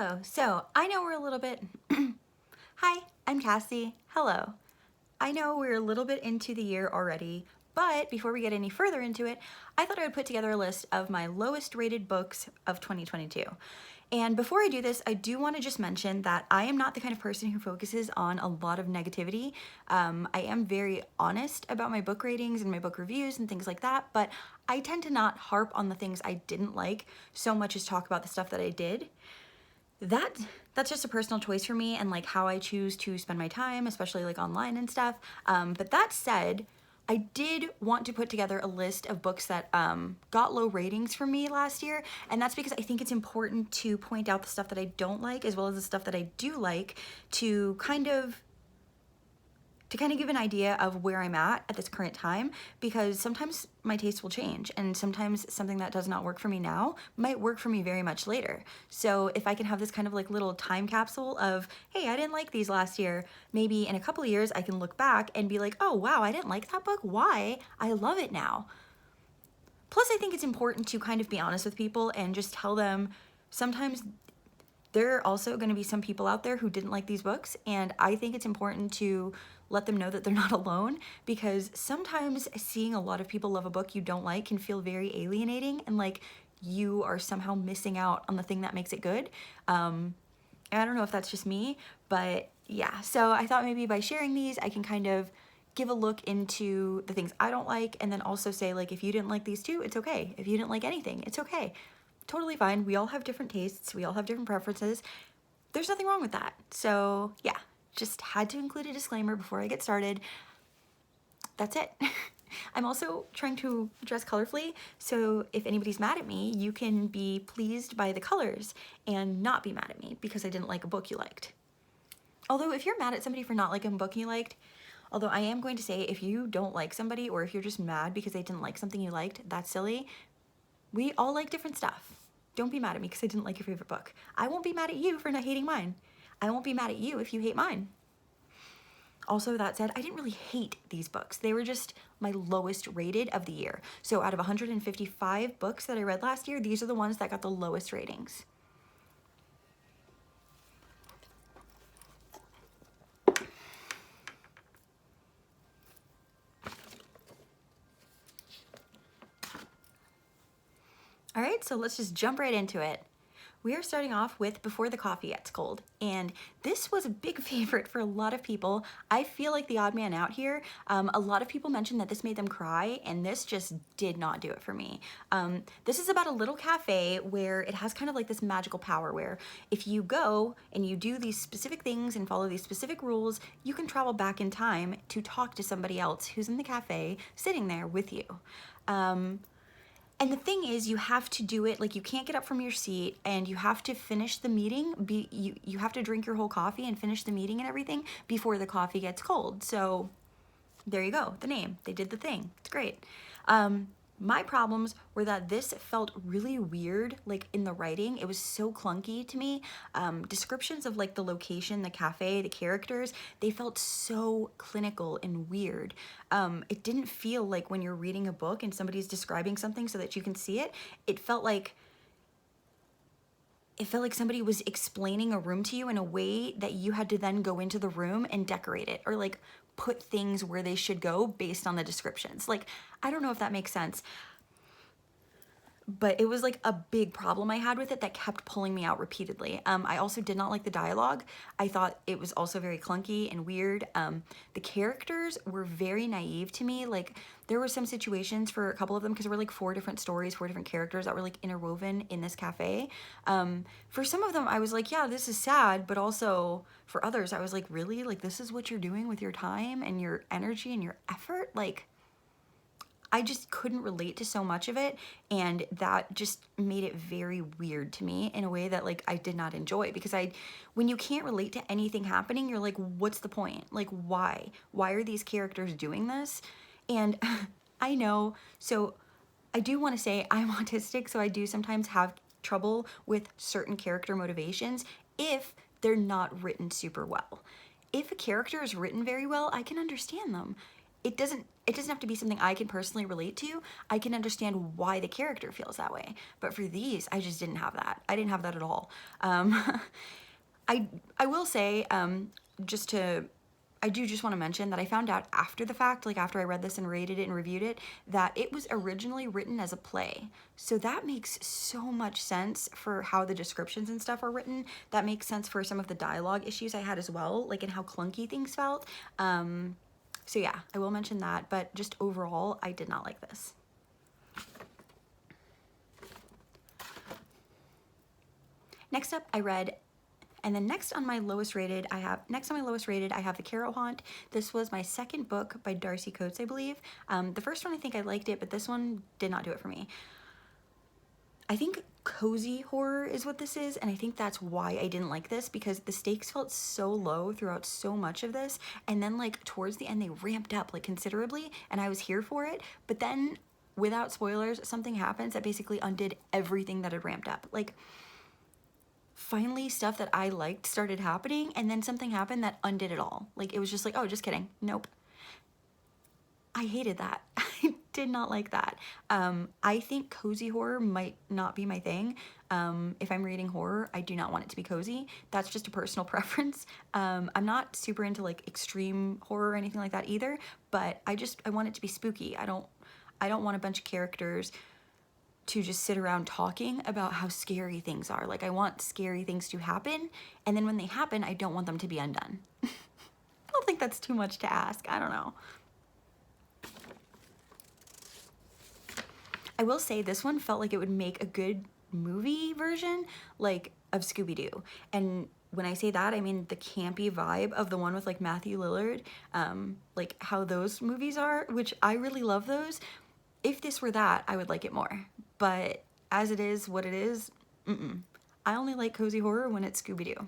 Hello. So I know we're a little bit, hi, I'm Cassie. Hello. I know we're a little bit into the year already, but before we get any further into it, I thought I would put together a list of my lowest rated books of 2022. And before I do this, I do want to just mention that I am not the kind of person who focuses on a lot of negativity. I am very honest about my book ratings and my book reviews and things like that, but I tend to not harp on the things I didn't like so much as talk about the stuff that I did. That's just a personal choice for me and like how I choose to spend my time, especially like online and stuff. But that said, I did want to put together a list of books that got low ratings for me last year, and that's because I think it's important to point out the stuff that I don't like as well as the stuff that I do like to kind of give an idea of where I'm at this current time, because sometimes my taste will change and sometimes something that does not work for me now might work for me very much later. So if I can have this kind of like little time capsule of, hey, I didn't like these last year, maybe in a couple of years I can look back and be like, oh wow, I didn't like that book. Why? I love it now. Plus, I think it's important to kind of be honest with people and just tell them sometimes there are also going to be some people out there who didn't like these books, and I think it's important to let them know that they're not alone, because sometimes seeing a lot of people love a book you don't like can feel very alienating and like you are somehow missing out on the thing that makes it good. And I don't know if that's just me, but yeah, so I thought maybe by sharing these I can kind of give a look into the things I don't like, and then also say like, if you didn't like these too, it's okay. If you didn't like anything, it's okay. Totally fine. We all have different tastes. We all have different preferences. There's nothing wrong with that. So yeah, just had to include a disclaimer before I get started. That's it. I'm also trying to dress colorfully, so if anybody's mad at me, you can be pleased by the colors and not be mad at me because I didn't like a book you liked. Although if you're mad at somebody for not liking a book you liked, although I am going to say if you don't like somebody or if you're just mad because they didn't like something you liked, that's silly. We all like different stuff. Don't be mad at me because I didn't like your favorite book. I won't be mad at you for not hating mine. I won't be mad at you if you hate mine. Also, that said, I didn't really hate these books. They were just my lowest rated of the year. So out of 155 books that I read last year, these are the ones that got the lowest ratings. All right, so let's just jump right into it. We are starting off with Before the Coffee Gets Cold, and this was a big favorite for a lot of people. I feel like the odd man out here. A lot of people mentioned that this made them cry, and this just did not do it for me. This is about a little cafe where it has kind of like this magical power where if you go and you do these specific things and follow these specific rules, you can travel back in time to talk to somebody else who's in the cafe sitting there with you. And the thing is, you have to do it, like you can't get up from your seat and you have to finish the meeting. You have to drink your whole coffee and finish the meeting and everything before the coffee gets cold. So there you go, the name, they did the thing, it's great. My problems were that this felt really weird, like in the writing. It was so clunky to me. Descriptions of like the location, the cafe, the characters, they felt so clinical and weird. It didn't feel like when you're reading a book and somebody's describing something so that you can see it, it felt like somebody was explaining a room to you in a way that you had to then go into the room and decorate it or like put things where they should go based on the descriptions. Like, I don't know if that makes sense, but it was like a big problem I had with it that kept pulling me out repeatedly. I also did not like the dialogue. I thought it was also very clunky and weird. The characters were very naive to me. Like there were some situations for a couple of them because there were like 4 different stories, 4 different characters that were like interwoven in this cafe. For some of them I was like, yeah, this is sad, but also for others I was like, really? Like this is what you're doing with your time and your energy and your effort? Like, I just couldn't relate to so much of it, and that just made it very weird to me in a way that like I did not enjoy, because when you can't relate to anything happening, you're like, what's the point? Like, why are these characters doing this? And I know, so I do want to say I'm autistic, so I do sometimes have trouble with certain character motivations if they're not written super well. If a character is written very well, I can understand them. It doesn't it doesn't have to be something I can personally relate to. I can understand why the character feels that way. But for these, I just didn't have that. I didn't have that at all. I will say, just to, I do just want to mention that I found out after the fact, like after I read this and rated it and reviewed it, that it was originally written as a play. So that makes so much sense for how the descriptions and stuff are written. That makes sense for some of the dialogue issues I had as well, like in how clunky things felt. So yeah, I will mention that, but just overall, I did not like this. Next up, I read, and then next on my lowest rated, I have The Carrow Haunt. This was my second book by Darcy Coates, I believe. The first one, I think I liked it, but this one did not do it for me. I think cozy horror is what this is, and I think that's why I didn't like this, because the stakes felt so low throughout so much of this, and then like towards the end they ramped up like considerably, and I was here for it, but then without spoilers, something happens that basically undid everything that had ramped up. Like, finally stuff that I liked started happening, and then something happened that undid it all. Like, it was just like, oh, just kidding. Nope. I hated that. I did not like that. I think cozy horror might not be my thing. If I'm reading horror, I do not want it to be cozy. That's just a personal preference. I'm not super into like extreme horror or anything like that either, but I want it to be spooky. I don't want a bunch of characters to just sit around talking about how scary things are. Like, I want scary things to happen, and then when they happen, I don't want them to be undone. I don't think that's too much to ask. I don't know. I will say this one felt like it would make a good movie version, like, of Scooby-Doo. And when I say that, I mean the campy vibe of the one with like Matthew Lillard, like how those movies are, which I really love those. If this were that, I would like it more. But as it is, what it is, I only like cozy horror when it's Scooby-Doo.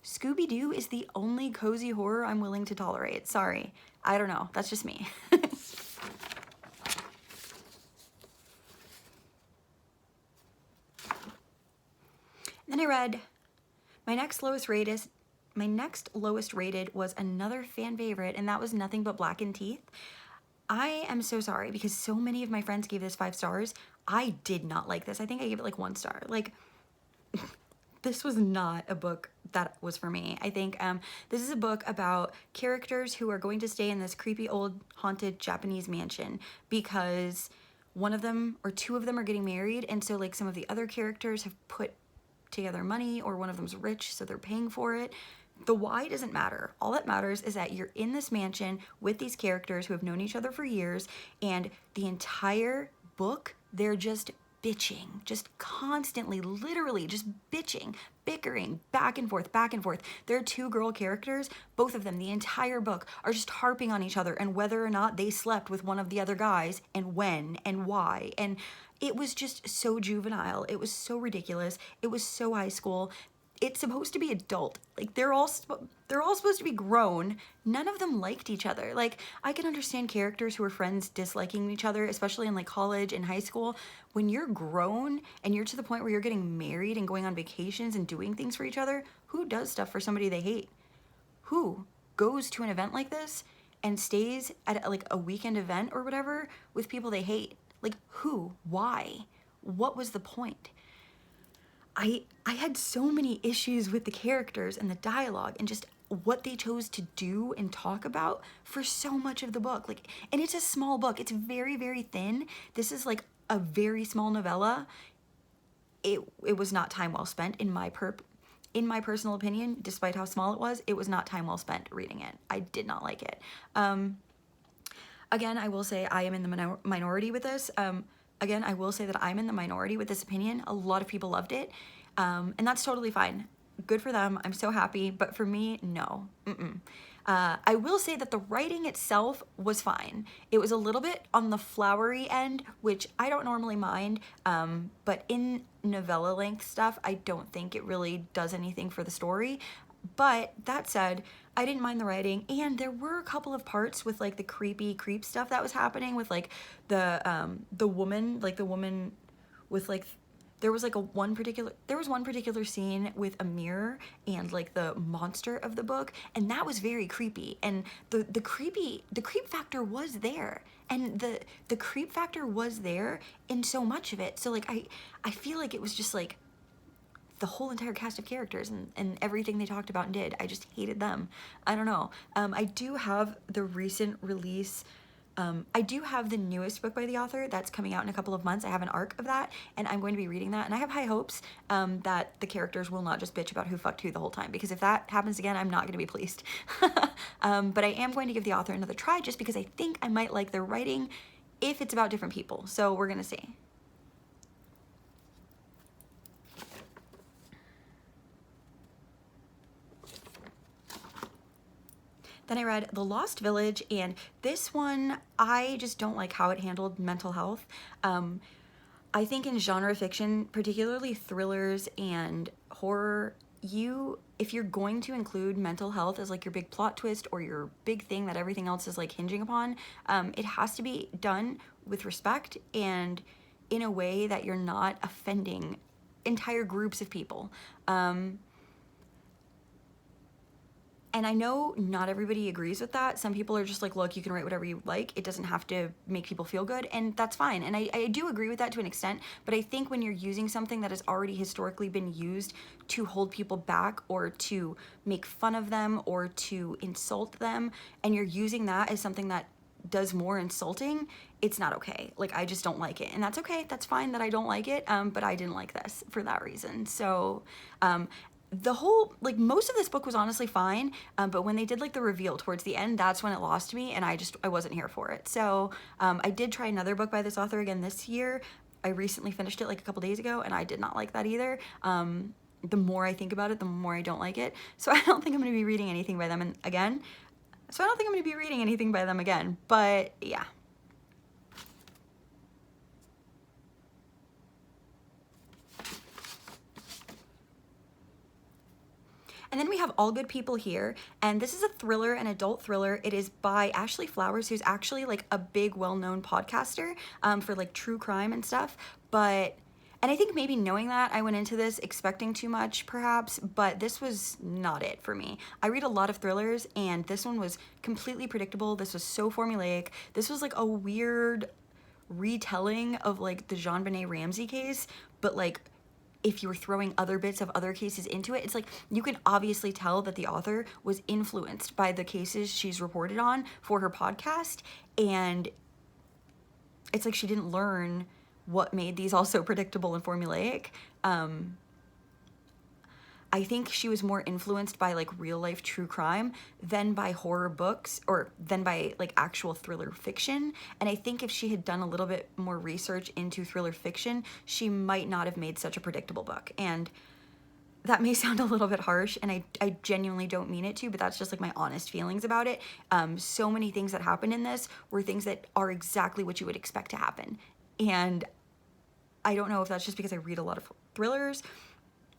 Scooby-Doo is the only cozy horror I'm willing to tolerate. Sorry. I don't know. That's just me. Then I read my next lowest rated was another fan favorite, and that was Nothing But Blackened Teeth. I am so sorry because so many of my friends gave this 5 stars. I did not like this. I think I gave it like 1 star. Like, this was not a book that was for me. I think this is a book about characters who are going to stay in this creepy old haunted Japanese mansion because one of them or 2 of them are getting married, and so like some of the other characters have put together money, or one of them's rich, so they're paying for it. The why doesn't matter. All that matters is that you're in this mansion with these characters who have known each other for years, and the entire book, they're just bitching, just constantly, literally just bitching, bickering, back and forth, back and forth. There are 2 girl characters, both of them, the entire book, are just harping on each other and whether or not they slept with one of the other guys, and when, and why, and it was just so juvenile. It was so ridiculous. It was so high school. It's supposed to be adult. Like, they're all supposed to be grown. None of them liked each other. Like, I can understand characters who are friends disliking each other, especially in like college and high school. When you're grown and you're to the point where you're getting married and going on vacations and doing things for each other, who does stuff for somebody they hate? Who goes to an event like this and stays at like a weekend event or whatever with people they hate? Like, who? Why? What was the point? I had so many issues with the characters and the dialogue and just what they chose to do and talk about for so much of the book. Like, and it's a small book. It's very, very thin. This is like a very small novella. It was not time well spent in my personal opinion. Despite how small it was not time well spent reading it. I did not like it. Again, I will say I am in the minority with this. Again, I will say that I'm in the minority with this opinion. A lot of people loved it, and that's totally fine. Good for them. I'm so happy. But for me, no. I will say that the writing itself was fine. It was a little bit on the flowery end, which I don't normally mind, but in novella length stuff, I don't think it really does anything for the story. But that said, I didn't mind the writing, and there were a couple of parts with like the creep stuff that was happening with like the woman with like there was one particular scene with a mirror and like the monster of the book, and that was very creepy, and the creep factor was there, and the creep factor was there in so much of it. So like I feel like it was just like the whole entire cast of characters and everything they talked about and did. I just hated them. I don't know. I do have the recent release. I do have the newest book by the author that's coming out in a couple of months. I have an arc of that, and I'm going to be reading that. And I have high hopes that the characters will not just bitch about who fucked who the whole time, because if that happens again, I'm not going to be pleased. But I am going to give the author another try just because I think I might like their writing if it's about different people. So we're going to see. Then I read The Lost Village, and this one, I just don't like how it handled mental health. I think in genre fiction, particularly thrillers and horror, if you're going to include mental health as like your big plot twist or your big thing that everything else is like hinging upon, it has to be done with respect and in a way that you're not offending entire groups of people. And I know not everybody agrees with that. Some people are just like, look, you can write whatever you like. It doesn't have to make people feel good, and that's fine. And I do agree with that to an extent, but I think when you're using something that has already historically been used to hold people back or to make fun of them or to insult them, and you're using that as something that does more insulting, it's not okay. Like, I just don't like it, and that's okay. That's fine that I don't like it, but I didn't like this for that reason. So, the whole, like, most of this book was honestly fine, but when they did like the reveal towards the end, that's when it lost me, and I wasn't here for it. So I did try another book by this author again this year. I recently finished it like a couple days ago, and I did not like that either. The more I think about it, the more I don't like it. So I don't think I'm going to be reading anything by them again. But yeah. And then we have All Good People Here, and this is a thriller, an adult thriller. It is by Ashley Flowers, who's actually like a big, well-known podcaster for like true crime and stuff. And I think maybe knowing that, I went into this expecting too much, perhaps, but this was not it for me. I read a lot of thrillers, and this one was completely predictable. This was so formulaic. This was like a weird retelling of like the JonBenet Ramsey case, but like if you were throwing other bits of other cases into it. It's like you can obviously tell that the author was influenced by the cases she's reported on for her podcast, and it's like she didn't learn what made these all so predictable and formulaic. I think she was more influenced by like real life true crime than by horror books or than by like actual thriller fiction. And I think if she had done a little bit more research into thriller fiction, she might not have made such a predictable book. And that may sound a little bit harsh, and I genuinely don't mean it to, but that's just like my honest feelings about it. So many things that happened in this were things that are exactly what you would expect to happen. And I don't know if that's just because I read a lot of thrillers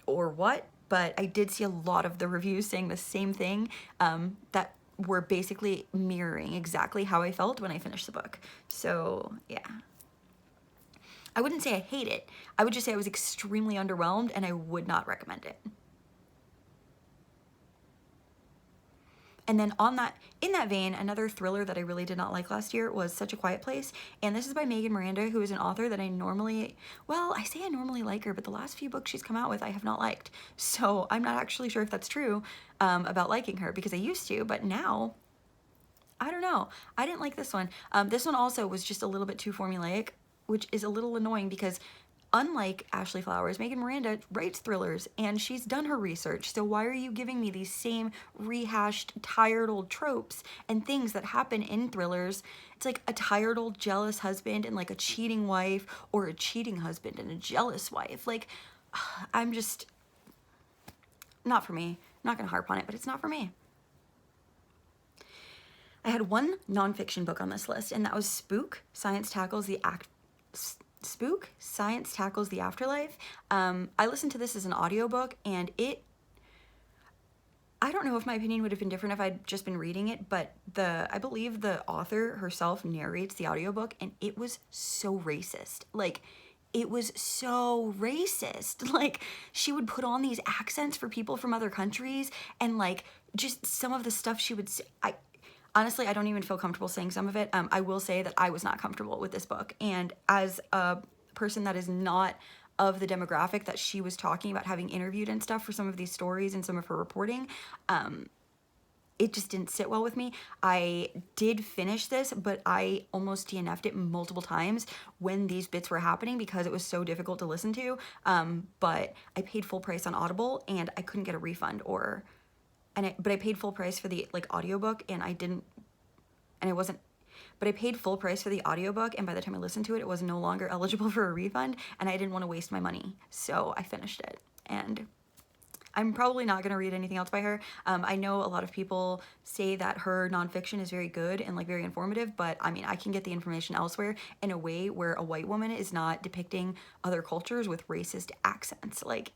or what, but I did see a lot of the reviews saying the same thing, that were basically mirroring exactly how I felt when I finished the book. So yeah. I wouldn't say I hate it. I would just say I was extremely underwhelmed, and I would not recommend it. And then in that vein, another thriller that I really did not like last year was Such a Quiet Place. And this is by Megan Miranda, who is an author that I normally like her, but the last few books she's come out with, I have not liked. So I'm not actually sure if that's true about liking her, because I used to, but now, I don't know. I didn't like this one. This one also was just a little bit too formulaic, which is a little annoying because unlike Ashley Flowers, Megan Miranda writes thrillers, and she's done her research. So why are you giving me these same rehashed, tired old tropes and things that happen in thrillers? It's like a tired old jealous husband and like a cheating wife, or a cheating husband and a jealous wife. Like, I'm just, not for me. I'm not gonna harp on it, but it's not for me. I had one nonfiction book on this list, and that was Science Tackles the Afterlife. I listened to this as an audiobook, and I don't know if my opinion would have been different if I'd just been reading it, but I believe the author herself narrates the audiobook, and it was so racist. Like, it was so racist. Like, she would put on these accents for people from other countries, and like just some of the stuff she would say, honestly, I don't even feel comfortable saying some of it. I will say that I was not comfortable with this book, and as a person that is not of the demographic that she was talking about, having interviewed and stuff for some of these stories and some of her reporting, it just didn't sit well with me. I did finish this, but I almost DNF'd it multiple times when these bits were happening because it was so difficult to listen to. But I paid full price on Audible and I couldn't get a refund, but I paid full price for the like audiobook, and I didn't, and it wasn't, but I paid full price for the audiobook, and by the time I listened to it, it was no longer eligible for a refund, and I didn't want to waste my money. So I finished it, and I'm probably not going to read anything else by her. I know a lot of people say that her nonfiction is very good and like very informative, but I mean, I can get the information elsewhere in a way where a white woman is not depicting other cultures with racist accents. Like,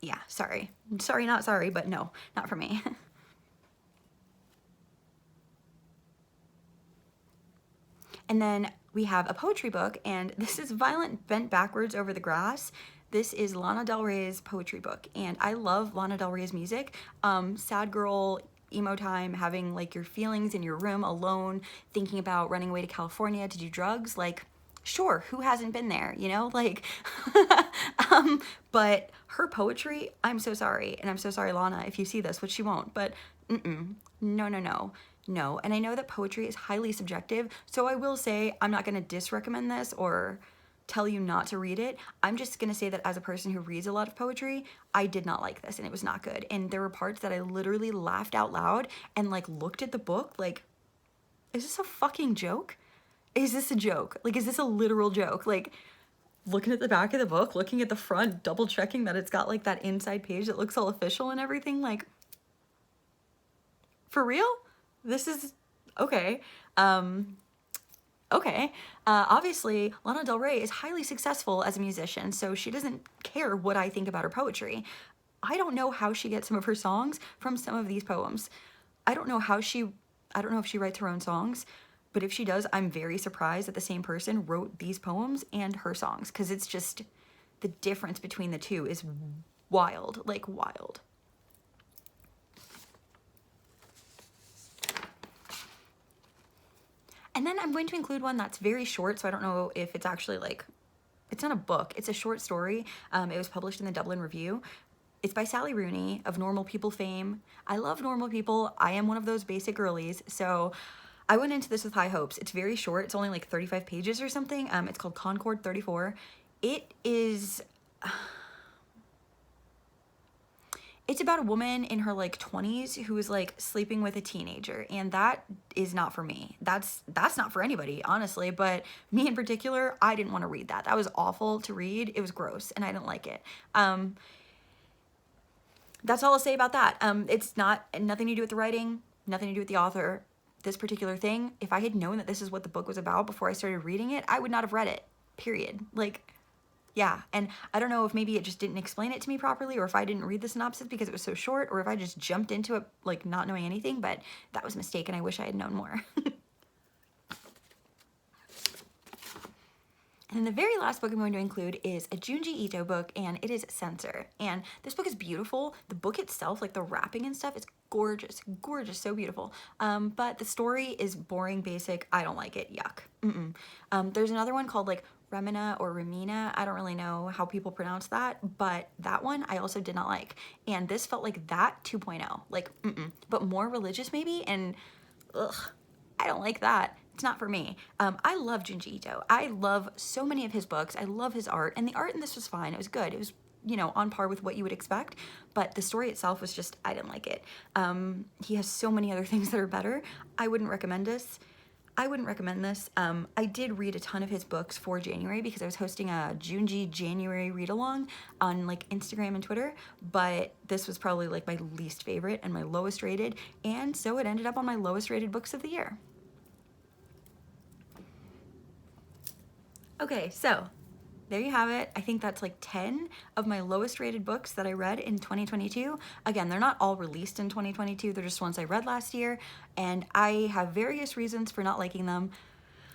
yeah, sorry, not sorry, but no, not for me. And then we have a poetry book, and this is Violent Bent Backwards Over the Grass. This is Lana Del Rey's poetry book, and I love Lana Del Rey's music. Sad girl, emo time, having like your feelings in your room alone, thinking about running away to California to do drugs. Like, sure, who hasn't been there, you know? Like, but her poetry, I'm so sorry, and I'm so sorry, Lana, if you see this, which she won't, but no. And I know that poetry is highly subjective, so I will say I'm not going to disrecommend this or tell you not to read it. I'm just going to say that as a person who reads a lot of poetry, I did not like this, and it was not good. And there were parts that I literally laughed out loud and like looked at the book like, is this a fucking joke? Is this a joke? Like, is this a literal joke? Like, looking at the back of the book, looking at the front, double checking that it's got like that inside page that looks all official and everything. Like, for real? This is okay. Okay. Obviously, Lana Del Rey is highly successful as a musician, so she doesn't care what I think about her poetry. I don't know how she gets some of her songs from some of these poems. I don't know if she writes her own songs, but if she does, I'm very surprised that the same person wrote these poems and her songs, because it's just, the difference between the two is wild, like wild. And then I'm going to include one that's very short, so I don't know if it's actually like, it's not a book, it's a short story. It was published in the Dublin Review. It's by Sally Rooney of Normal People fame. I love Normal People. I am one of those basic girlies, so I went into this with high hopes. It's very short. It's only like 35 pages or something. It's called Concord 34. It is... It's about a woman in her like 20s who is like sleeping with a teenager, and that is not for me. That's not for anybody, honestly, but me in particular, I didn't want to read that. That was awful to read. It was gross and I didn't like it. That's all I'll say about that. It's nothing to do with the writing, nothing to do with the author. This particular thing, if I had known that this is what the book was about before I started reading it, I would not have read it, period. Like, yeah, and I don't know if maybe it just didn't explain it to me properly, or if I didn't read the synopsis because it was so short, or if I just jumped into it like not knowing anything, but that was a mistake and I wish I had known more. And then the very last book I'm going to include is a Junji Ito book, and it is Censor. And this book is beautiful. The book itself, like the wrapping and stuff, is gorgeous, gorgeous, so beautiful. But the story is boring, basic. I don't like it. Yuck. There's another one called like Remina or Remina. I don't really know how people pronounce that, but that one I also did not like. And this felt like that 2.0, like, but more religious maybe, and ugh, I don't like that. It's not for me. I love Junji Ito. I love so many of his books. I love his art, and the art in this was fine. It was good. It was, you know, on par with what you would expect, but the story itself was just, I didn't like it. He has so many other things that are better. I wouldn't recommend this. I did read a ton of his books for January because I was hosting a Junji January read-along on like Instagram and Twitter, but this was probably like my least favorite and my lowest rated, and so it ended up on my lowest rated books of the year. Okay, so there you have it. I think that's like 10 of my lowest rated books that I read in 2022. Again, they're not all released in 2022. They're just ones I read last year, and I have various reasons for not liking them.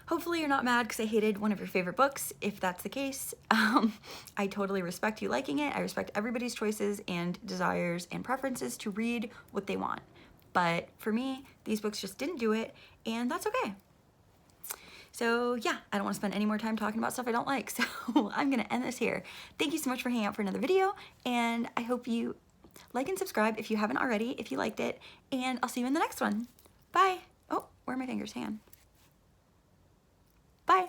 Hopefully you're not mad because I hated one of your favorite books. If that's the case, I totally respect you liking it. I respect everybody's choices and desires and preferences to read what they want. But for me, these books just didn't do it, and that's okay. So yeah, I don't want to spend any more time talking about stuff I don't like, so I'm gonna end this here. Thank you so much for hanging out for another video, and I hope you like and subscribe if you haven't already, if you liked it, and I'll see you in the next one. Bye. Oh, where are my fingers? Hang on. Bye.